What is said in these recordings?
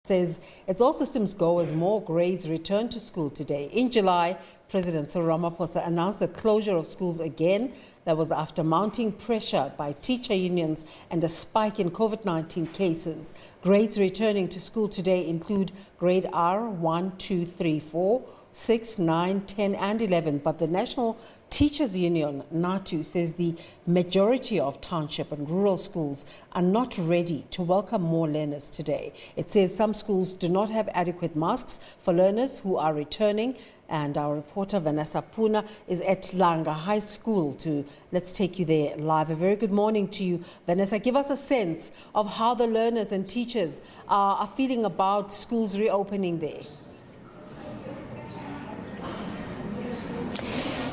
says it's all systems go as more grades return to school today. In July, President Cyril Ramaphosa announced the closure of schools again. That was after mounting pressure by teacher unions and a spike in COVID-19 cases. Grades returning to school today include grade R 1, 2, 3, 4, 6, 9, 10 and 11, but the National Teachers Union, NATU, says the majority of township and rural schools are not ready to welcome more learners today. It says some schools do not have adequate masks for learners who are returning, and our reporter Vanessa Poonah is at Langa High School let's take you there live. A very good morning to you, Vanessa. Give us a sense of how the learners and teachers are feeling about schools reopening there.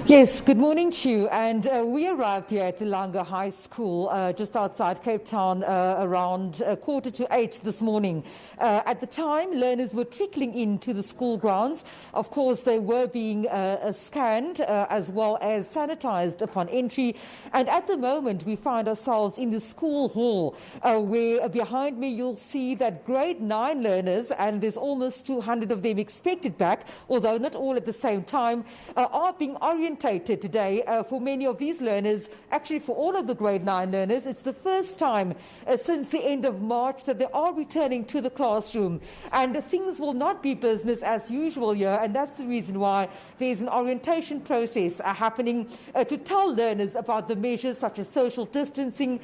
Yes, good morning to you. And we arrived here at the Langa High School just outside Cape Town around 7:45 this morning. At the time, learners were trickling into the school grounds. Of course, they were being scanned as well as sanitized upon entry. And at the moment, we find ourselves in the school hall where behind me you'll see that grade 9 learners, and there's almost 200 of them expected back, although not all at the same time, are being orientated today. For many of these learners, actually for all of the grade 9 learners, it's the first time since the end of March that they are returning to the classroom. And things will not be business as usual here, and that's the reason why there's an orientation process happening to tell learners about the measures such as social distancing.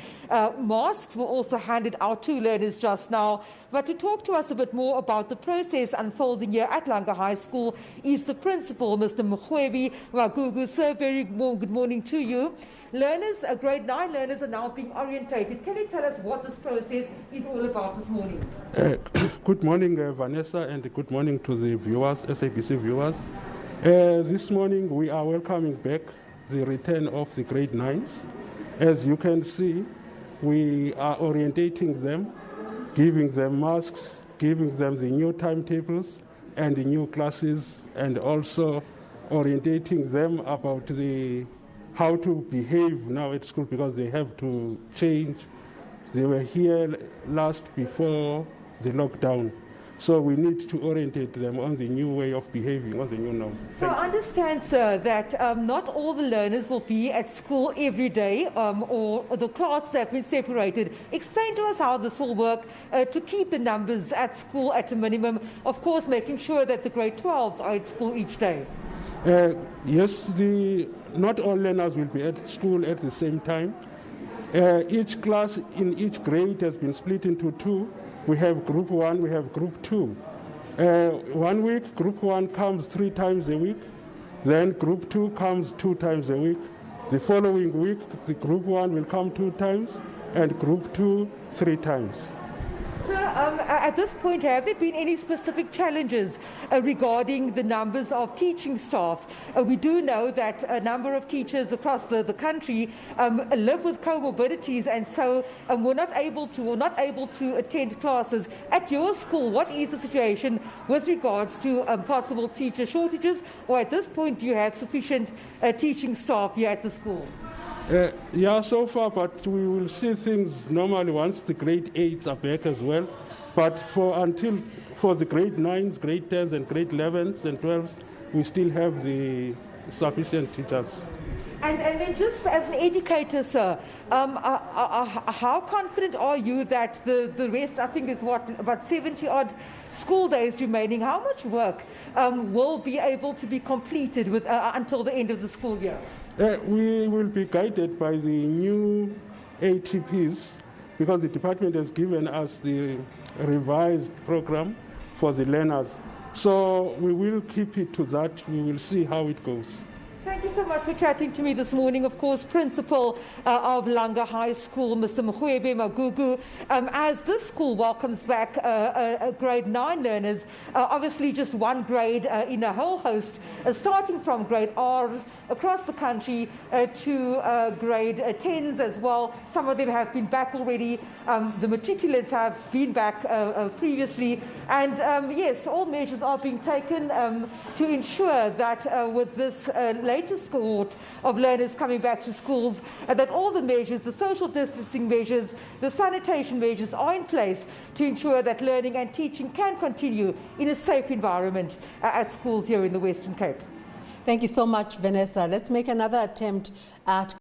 Masks were also handed out to learners just now. But to talk to us a bit more about the process unfolding here at Langa High School is the principal, Mr. Mkhwebi Magugu. Sir, very good morning to you. Learners, grade 9 learners are now being orientated. Can you tell us what this process is all about this morning? Good morning, Vanessa, and good morning to the viewers, SABC viewers. This morning we are welcoming back the return of the grade 9s. As you can see, we are orientating them, giving them masks, giving them the new timetables and the new classes, and also orientating them about how to behave now at school, because they have to change. They were here before the lockdown. So we need to orientate them on the new way of behaving, on the new norm. So I understand, sir, that not all the learners will be at school every day, or the classes have been separated. Explain to us how this will work to keep the numbers at school at a minimum, of course making sure that the grade 12s are at school each day. Yes, not all learners will be at school at the same time. Each class in each grade has been split into two. We have group 1, we have group 2. 1 week, group 1 comes 3 times a week. Then group 2 comes 2 times a week. The following week, the group 1 will come 2 times, and group 2 3 times. Sir, at this point, have there been any specific challenges regarding the numbers of teaching staff? We do know that a number of teachers across the country live with comorbidities, and so were not able to attend classes. At your school, what is the situation with regards to possible teacher shortages, or at this point, do you have sufficient teaching staff here at the school? Yeah, so far, but we will see things normally once the grade 8s are back as well. But for the grade 9s, grade 10s, and grade 11s and 12s, we still have the sufficient teachers. And then just as an educator, sir, how confident are you that the rest, I think it's about 70-odd school days remaining, how much work will be able to be completed until the end of the school year? We will be guided by the new ATPs, because the department has given us the revised program for the learners. So we will keep it to that. We will see how it goes. Thank you so much for chatting to me this morning. Of course, Principal of Langa High School, Mr. Mkhwebi Magugu. As this school welcomes back grade 9 learners, obviously just one grade in a whole host, starting from grade Rs across the country to grade 10s as well. Some of them have been back already. The matriculates have been back previously. And yes, all measures are being taken to ensure that with this latest latest cohort of learners coming back to schools, and that all the measures, the social distancing measures, the sanitation measures are in place to ensure that learning and teaching can continue in a safe environment at schools here in the Western Cape. Thank you so much, Vanessa. Let's make another attempt at